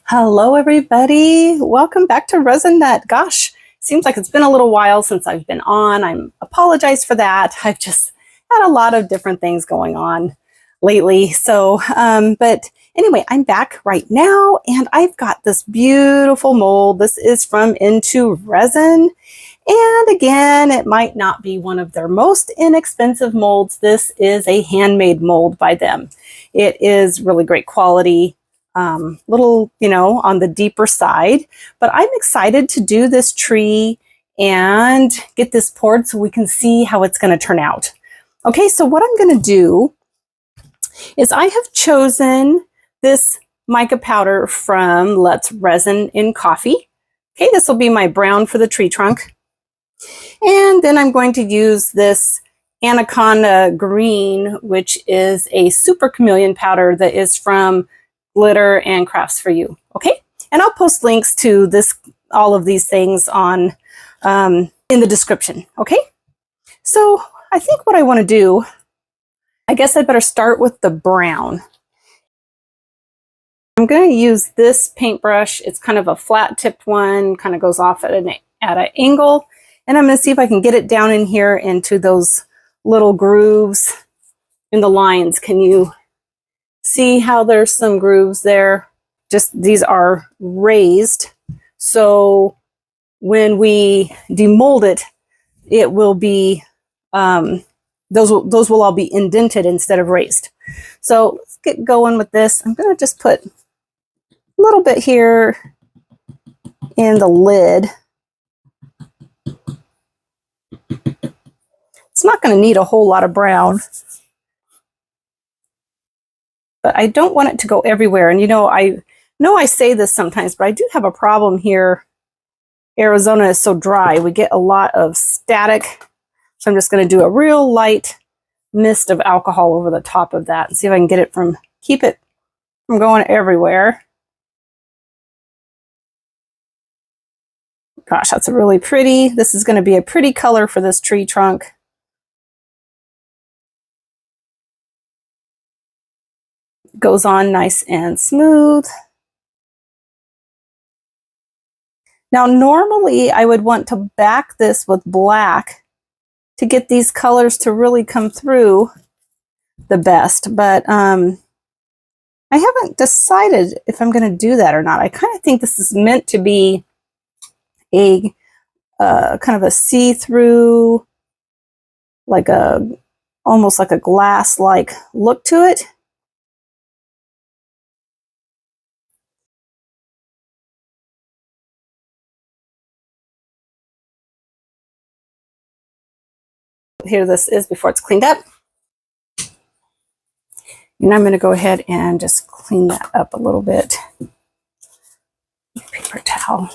Hello, everybody. Welcome back to Resin Nut. Gosh, seems like it's been a little while since I've been on. I apologize for that. I've just had a lot of different things going on lately. But anyway, I'm back right now and I've got this beautiful mold. This is from IntoResin. And again, it might not be one of their most inexpensive molds. This is a handmade mold by them. It is really great quality. Little, on the deeper side, but I'm excited to do this tree and get this poured so we can see how it's going to turn out. Okay, so what I'm going to do is I have chosen this mica powder from Let's Resin in Coffee. Okay, this will be my brown for the tree trunk. And then I'm going to use this Anaconda Green, which is a super chameleon powder that is from Glitter and Crafts for You. Okay, and I'll post links to all of these things on in the description. Okay, so I think what I want to do, I guess I better start with the brown. I'm going to use this paintbrush. It's kind of a flat tipped one, kind of goes off at an angle, and I'm going to see if I can get it down in here into those little grooves in the lines. Can you see how there's some grooves there? Just these are raised, so when we demold it, it will be those will all be indented instead of raised. So let's get going with this. I'm going to just put a little bit here in the lid. It's not going to need a whole lot of brown, but I don't want it to go everywhere. And I know I say this sometimes, but I do have a problem here. Arizona is so dry. We get a lot of static. So I'm just going to do a real light mist of alcohol over the top of that and see if I can keep it from going everywhere. Gosh, that's really pretty. This is going to be a pretty color for this tree trunk. Goes on nice and smooth. Now, normally I would want to back this with black to get these colors to really come through the best, but I haven't decided if I'm going to do that or not. I kind of think this is meant to be a kind of a see-through, almost like a glass-like look to it. Here this is before it's cleaned up. And I'm going to go ahead and just clean that up a little bit. Paper towel.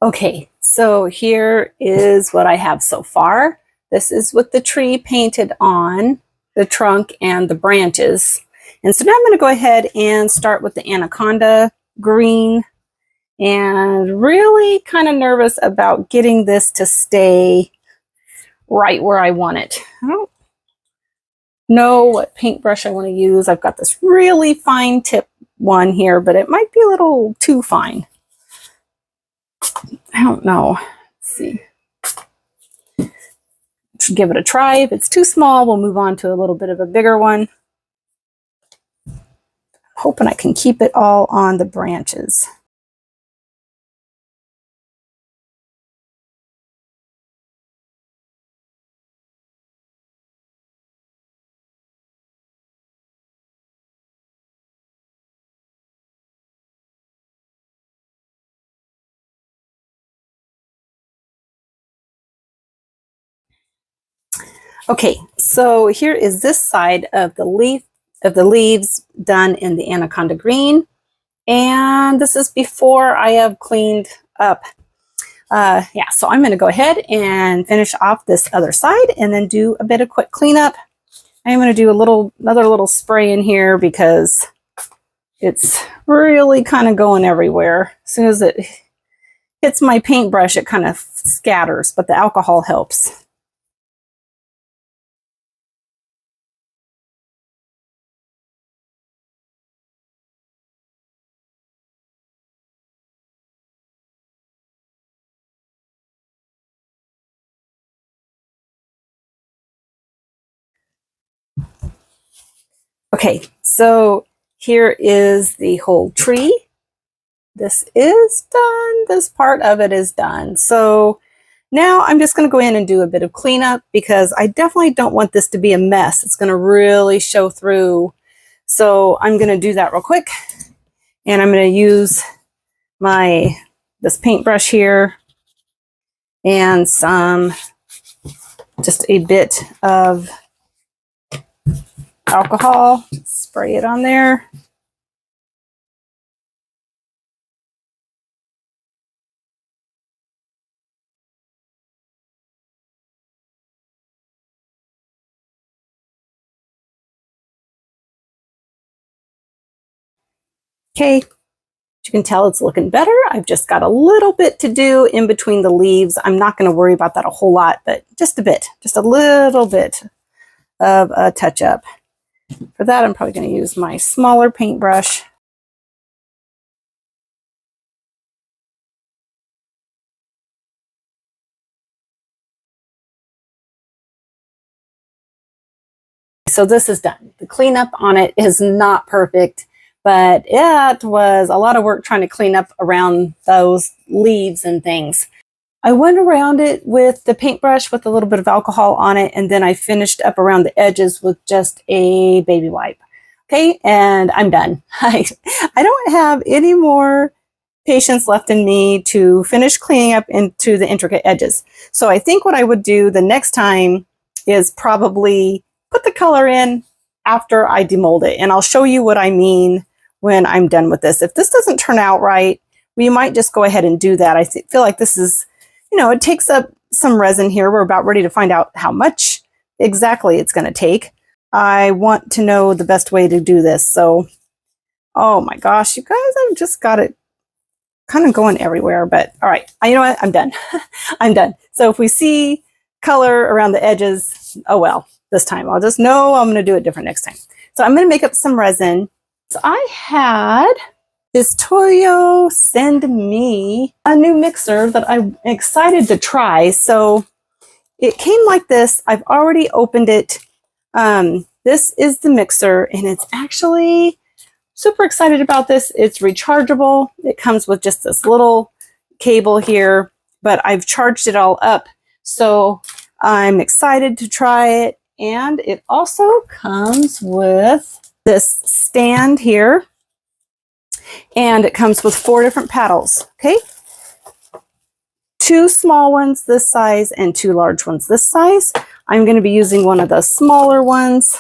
Okay, so here is what I have so far. This is with the tree painted on, the trunk and the branches. And so now I'm going to go ahead and start with the Anaconda Green. And really kind of nervous about getting this to stay right where I want it. I don't know what paintbrush I want to use. I've got this really fine tip one here, but it might be a little too fine. I don't know. Let's see. Should give it a try. If it's too small, we'll move on to a little bit of a bigger one. I'm hoping I can keep it all on the branches. Okay, so here is this side of the leaves done in the Anaconda Green, and this is before I have cleaned up. Yeah, so I'm going to go ahead and finish off this other side and then do a bit of quick cleanup. I'm going to do another little spray in here because It's really kind of going everywhere. As soon as it hits my paintbrush, it kind of scatters, but the alcohol helps. Okay, so here is the whole tree. This is done. This part of it is done. So now I'm just going to go in and do a bit of cleanup because I definitely don't want this to be a mess. It's going to really show through. So I'm going to do that real quick. And I'm going to use this paintbrush here and just a bit of alcohol. Spray it on there. Okay, you can tell it's looking better. I've just got a little bit to do in between the leaves. I'm not going to worry about that a whole lot, but just a bit, just a little bit of a touch up. For that, I'm probably going to use my smaller paintbrush. So this is done. The cleanup on it is not perfect, but it was a lot of work trying to clean up around those leaves and things. I went around it with the paintbrush with a little bit of alcohol on it, and then I finished up around the edges with just a baby wipe. Okay, and I'm done. I don't have any more patience left in me to finish cleaning up into the intricate edges. So I think what I would do the next time is probably put the color in after I demold it. And I'll show you what I mean when I'm done with this. If this doesn't turn out right, we might just go ahead and do that. I feel like this is, you know, it takes up some resin here. We're about ready to find out how much exactly it's going to take. I want to know the best way to do this. So, oh my gosh, you guys, I've just got it kind of going everywhere, but all right. You know what? I'm done. I'm done. So if we see color around the edges, oh well, this time I'll just know I'm going to do it different next time. So I'm going to make up some resin. So I had Istoyo send me a new mixer that I'm excited to try. So it came like this. I've already opened it. This is the mixer, and it's actually super excited about this. It's rechargeable. It comes with just this little cable here, but I've charged it all up. So I'm excited to try it. And it also comes with this stand here, and it comes with 4 different paddles. Okay. 2 small ones this size and 2 large ones this size. I'm going to be using one of the smaller ones.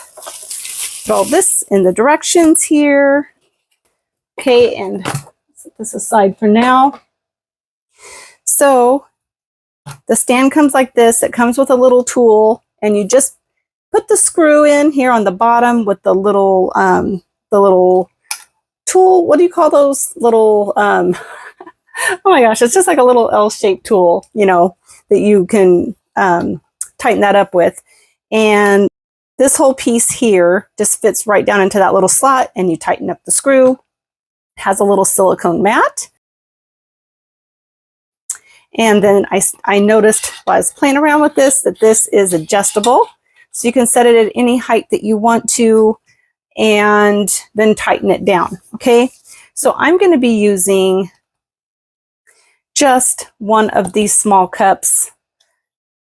Put all this in the directions here. Okay, and set this aside for now. So the stand comes like this. It comes with a little tool, and you just put the screw in here on the bottom with the little tool. What do you call those little? Oh my gosh, it's just like a little L-shaped tool, you know, that you can tighten that up with. And this whole piece here just fits right down into that little slot, and you tighten up the screw. It has a little silicone mat. And then I noticed while I was playing around with this that this is adjustable. So you can set it at any height that you want to and then tighten it down. Okay, so I'm going to be using just one of these small cups.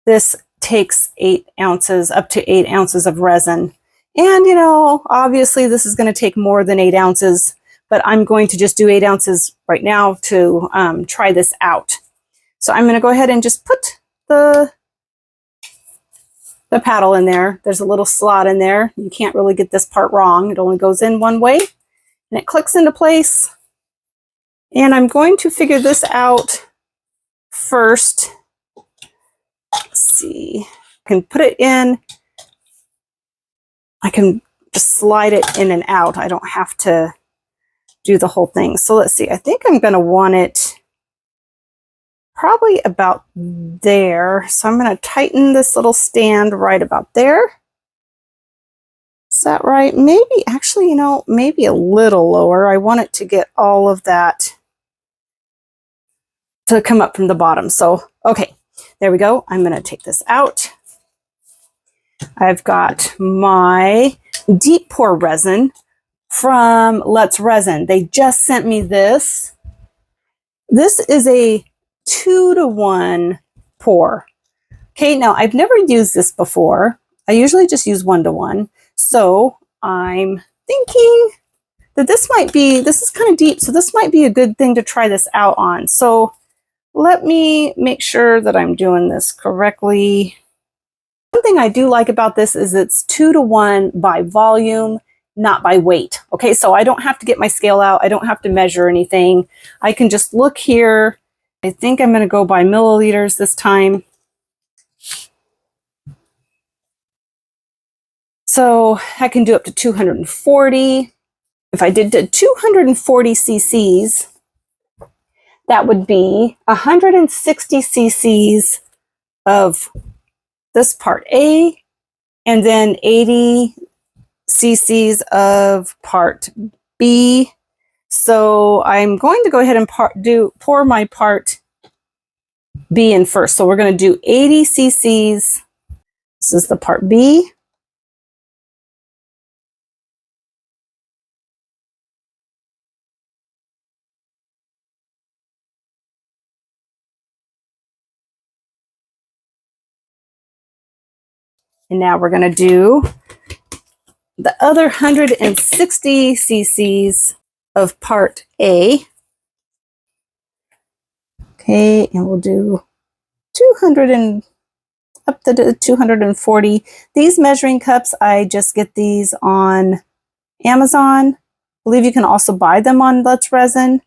This takes 8 ounces, up to 8 ounces of resin. And, you know, obviously this is going to take more than 8 ounces, but I'm going to just do 8 ounces right now to try this out. So I'm going to go ahead and just put the paddle in there. There's a little slot in there. You can't really get this part wrong. It only goes in one way, and it clicks into place. And I'm going to figure this out first. Let's see. I can put it in. I can just slide it in and out. I don't have to do the whole thing. So let's see, I think I'm going to want it probably about there. So I'm going to tighten this little stand right about there. Is that right? Maybe, actually, you know, maybe a little lower. I want it to get all of that to come up from the bottom. So, okay, there we go. I'm going to take this out. I've got my deep pour resin from Let's Resin. They just sent me this. This is a 2-to-1 pour. Okay, now I've never used this before. I usually just use 1-to-1. So I'm thinking that this is kind of deep, so this might be a good thing to try this out on. So let me make sure that I'm doing this correctly. One thing I do like about this is it's 2-to-1 by volume, not by weight. Okay, so I don't have to get my scale out. I don't have to measure anything. I can just look here. I think I'm going to go by milliliters this time. So I can do up to 240. If I did 240 cc's, that would be 160 cc's of this part A, and then 80 cc's of part B. So I'm going to go ahead and pour my part B in first. So we're going to do 80 cc's. This is the part B. And now we're going to do the other 160 cc's of part A. Okay, and we'll do 200 and up to 240. These measuring cups, I just get these on Amazon. I believe you can also buy them on Let's Resin.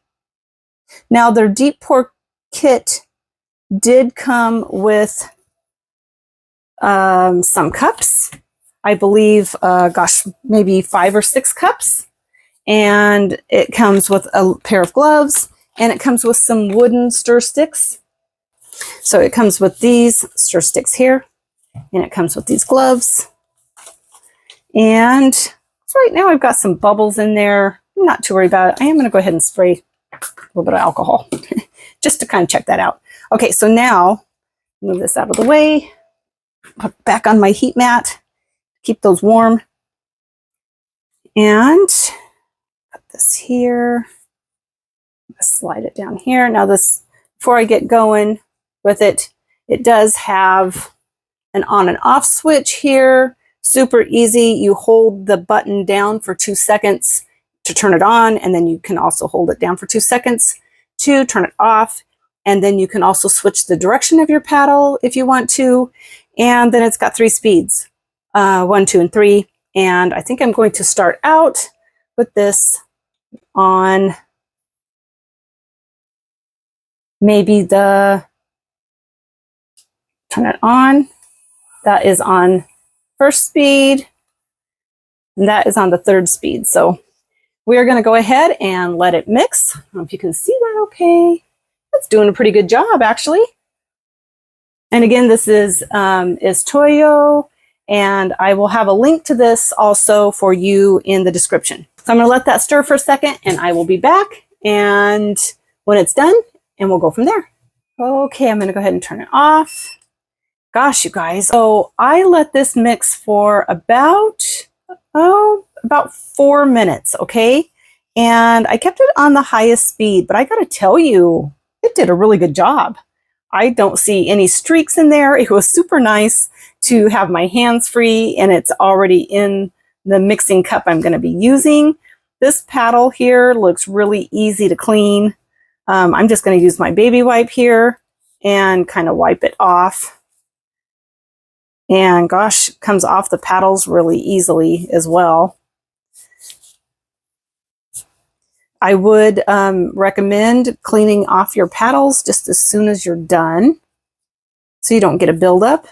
Now their deep pour kit did come with some cups. I believe, gosh, maybe 5 or 6 cups. And it comes with a pair of gloves, and it comes with some wooden stir sticks. So it comes with these stir sticks here, and it comes with these gloves. And right now I've got some bubbles in there. I'm not too worried about it. I am going to go ahead and spray a little bit of alcohol just to kind of check that out. Okay, so now move this out of the way. Put it back on my heat mat. Keep those warm. And put this here. Slide it down here. Now this, before I get going with it, it does have an on and off switch here. Super easy. You hold the button down for 2 seconds to turn it on, and then you can also hold it down for 2 seconds to turn it off. And then you can also switch the direction of your paddle if you want to. And then it's got 3 speeds, 1, 2, and 3. And I think I'm going to start out with this on maybe turn it on. That is on first speed, and that is on the 3rd speed. So we are going to go ahead and let it mix. I don't know if you can see that okay. It's doing a pretty good job, actually. And again, this is Istoyo, and I will have a link to this also for you in the description. So I'm going to let that stir for a second, and I will be back, and when it's done, and we'll go from there. Okay, I'm going to go ahead and turn it off. Gosh, you guys. So I let this mix for about 4 minutes, okay? And I kept it on the highest speed, but I got to tell you, it did a really good job. I don't see any streaks in there. It was super nice to have my hands free, and it's already in the mixing cup I'm going to be using. This paddle here looks really easy to clean. I'm just going to use my baby wipe here and kind of wipe it off. And gosh, it comes off the paddles really easily as well. I would recommend cleaning off your paddles just as soon as you're done so you don't get a buildup.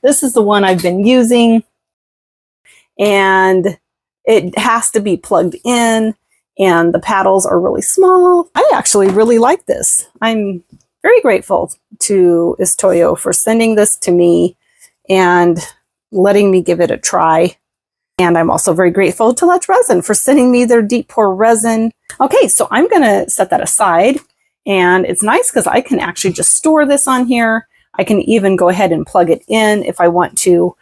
This is the one I've been using, and it has to be plugged in, and the paddles are really small. I actually really like this. I'm very grateful to Istoyo for sending this to me and letting me give it a try. And I'm also very grateful to IntoResin for sending me their deep pour resin. Okay, so I'm gonna set that aside. And it's nice because I can actually just store this on here. I can even go ahead and plug it in if I want to.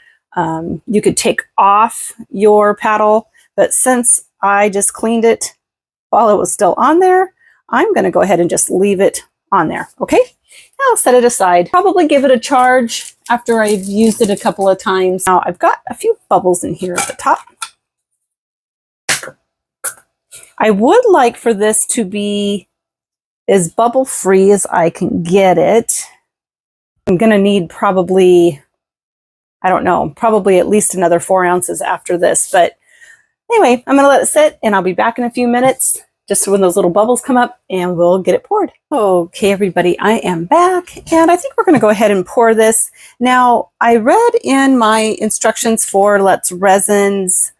You could take off your paddle, but since I just cleaned it while it was still on there, I'm gonna go ahead and just leave it on there, okay? I'll set it aside. Probably give it a charge after I've used it a couple of times. Now I've got a few bubbles in here at the top. I would like for this to be as bubble free as I can get it. I'm gonna need probably, I don't know, probably at least another 4 ounces after this. But anyway, I'm gonna let it sit and I'll be back in a few minutes just when those little bubbles come up and we'll get it poured. Okay, everybody, I am back and I think we're gonna go ahead and pour this. Now, I read in my instructions for Let's Resin's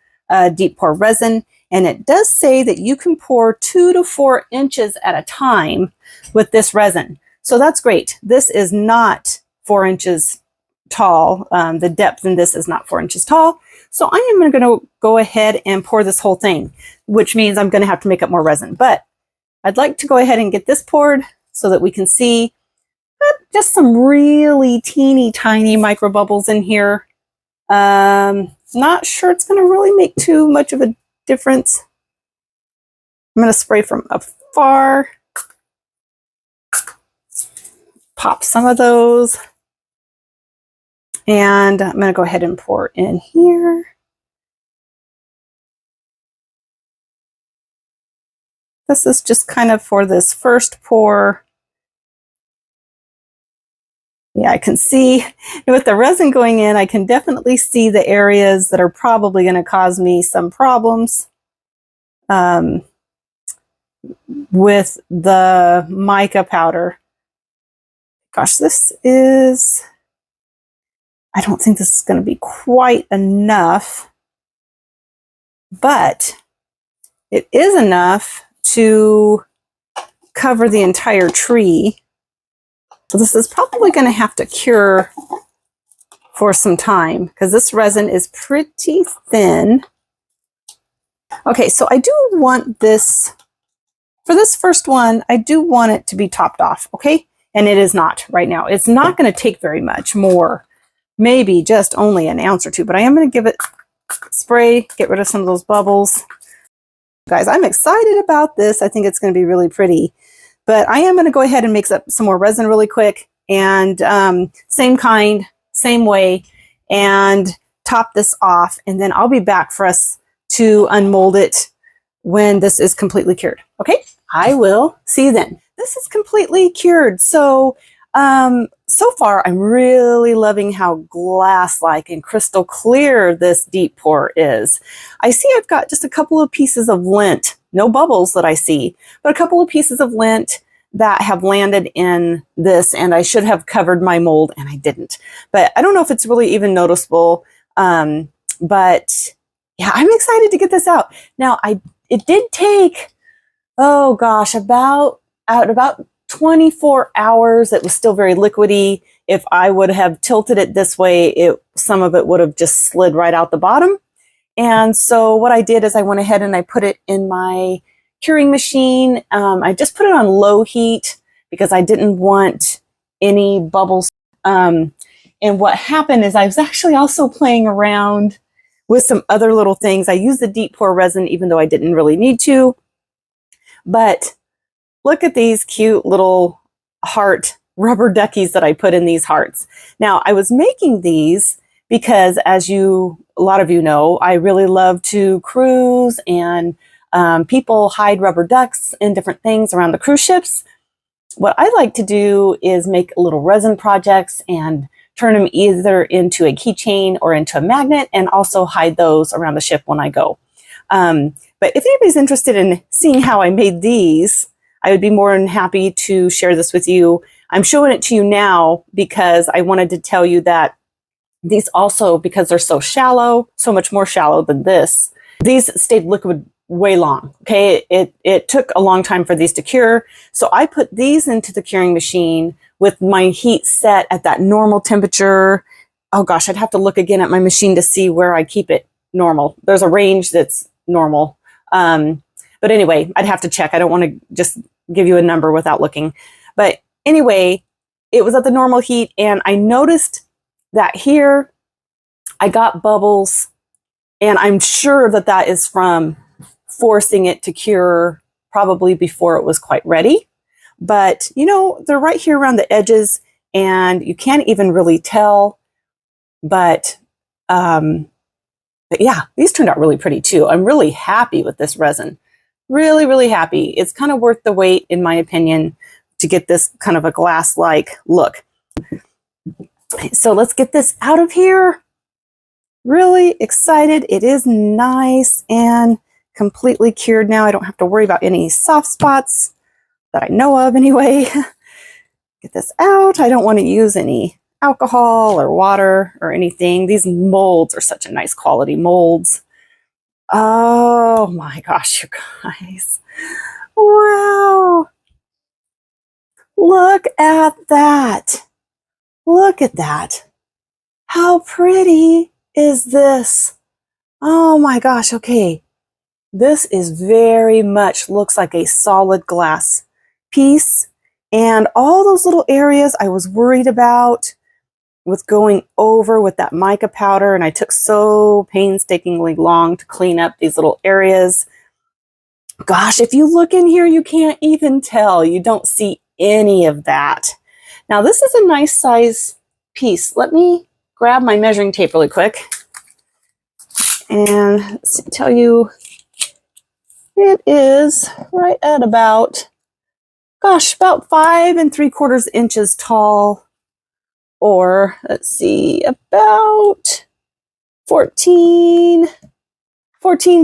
deep pour resin, and it does say that you can pour 2 to 4 inches at a time with this resin. So that's great. This is not 4 inches tall. The depth in this is not 4 inches tall. So I am going to go ahead and pour this whole thing, which means I'm going to have to make up more resin. But I'd like to go ahead and get this poured so that we can see just some really teeny tiny micro bubbles in here. Not sure it's going to really make too much of a difference. I'm going to spray from afar. Pop some of those. And I'm going to go ahead and pour in here. This is just kind of for this first pour. Yeah, I can see with the resin going in, I can definitely see the areas that are probably going to cause me some problems with the mica powder. Gosh, this is, I don't think this is going to be quite enough, but it is enough to cover the entire tree. So this is probably going to have to cure for some time because this resin is pretty thin. Okay, so I do want this, for this first one, I do want it to be topped off, okay? And it is not right now. It's not going to take very much more, maybe just only an ounce or two, but I am going to give it spray, get rid of some of those bubbles. Guys, I'm excited about this. I think it's going to be really pretty. But I am going to go ahead and mix up some more resin really quick and same kind, same way, and top this off. And then I'll be back for us to unmold it when this is completely cured. Okay, I will see you then. This is completely cured. So, so far, I'm really loving how glass-like and crystal clear this deep pour is. I see I've got just a couple of pieces of lint. No bubbles that I see, but a couple of pieces of lint that have landed in this, and I should have covered my mold and I didn't. But I don't know if it's really even noticeable. But yeah, I'm excited to get this out. Now, it did take, oh gosh, about 24 hours. It was still very liquidy. If I would have tilted it this way, some of it would have just slid right out the bottom. And so what I did is I went ahead and I put it in my curing machine. I just put it on low heat because I didn't want any bubbles. And what happened is I was actually also playing around with some other little things. I used the deep pour resin even though I didn't really need to. But look at these cute little heart rubber duckies that I put in these hearts. Now, I was making these because, as a lot of you know, I really love to cruise, and people hide rubber ducks and different things around the cruise ships. What I like to do is make little resin projects and turn them either into a keychain or into a magnet, and also hide those around the ship when I go. But if anybody's interested in seeing how I made these, I would be more than happy to share this with you. I'm showing it to you now because I wanted to tell you that these also, because they're so shallow, so much more shallow than this, these stayed liquid way long. Okay, it took a long time for these to cure. So I put these into the curing machine with my heat set at that normal temperature. Oh gosh, I'd have to look again at my machine to see where I keep it normal. There's a range that's normal. But anyway, I'd have to check. I don't want to just give you a number without looking. But anyway, it was at the normal heat, and I noticed that here I got bubbles, and I'm sure that that is from forcing it to cure probably before it was quite ready. But, you know, they're right here around the edges, and you can't even really tell. But yeah, these turned out really pretty too. I'm really happy with this resin. Really, really happy. It's kind of worth the wait, in my opinion, to get this kind of a glass-like look. So let's get this out of here. Really excited. It is nice and completely cured now. I don't have to worry about any soft spots that I know of anyway. Get this out. I don't want to use any alcohol or water or anything. These molds are such a nice quality molds. Oh my gosh, you guys. Wow. Look at that. Look at that. How pretty is this? Oh my gosh, okay. This is very much looks like a solid glass piece. And all those little areas I was worried about with going over with that mica powder, and I took so painstakingly long to clean up these little areas. Gosh, if you look in here, you can't even tell. You don't see any of that. Now, this is a nice size piece. Let me grab my measuring tape really quick and tell you it is right at about, gosh, about 5 3/4 inches tall. Or let's see, about 14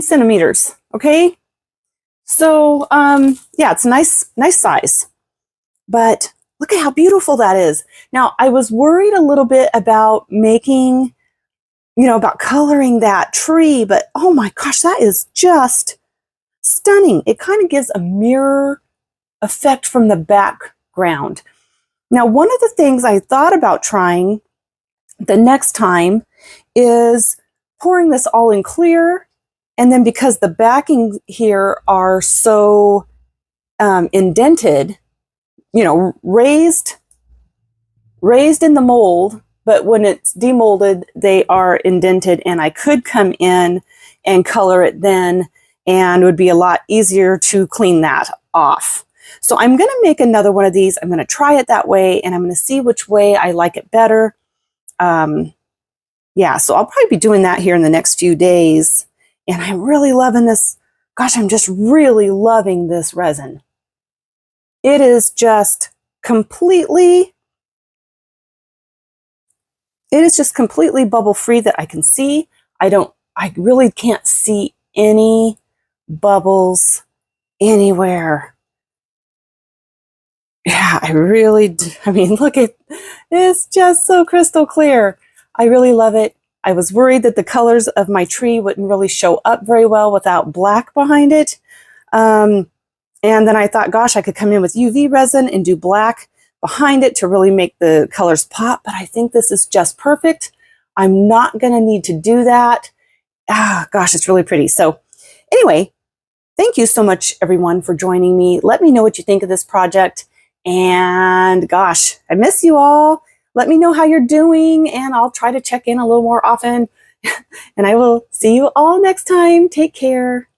centimeters. Okay. So, yeah, it's a nice size, but look at how beautiful that is. Now, I was worried a little bit about making, you know, about coloring that tree, but oh my gosh, that is just stunning. It kind of gives a mirror effect from the background. Now, one of the things I thought about trying the next time is pouring this all in clear. And then because the backing here are so indented, you know, raised in the mold, but when it's demolded, they are indented, and I could come in and color it then, and it would be a lot easier to clean that off. So I'm going to make another one of these. I'm going to try it that way, and I'm going to see which way I like it better. Yeah, so I'll probably be doing that here in the next few days. And I'm really loving this. Gosh, I'm just really loving this resin. It is just completely bubble free that I can see. I really can't see any bubbles anywhere. Yeah, I mean, look at, it's just so crystal clear. I really love it. I was worried that the colors of my tree wouldn't really show up very well without black behind it. And then I thought, gosh, I could come in with UV resin and do black behind it to really make the colors pop, but I think this is just perfect. I'm not going to need to do that. Ah, gosh, it's really pretty. So anyway, thank you so much, everyone, for joining me. Let me know what you think of this project. And gosh, I miss you all. Let me know how you're doing, and I'll try to check in a little more often. And I will see you all next time. Take care.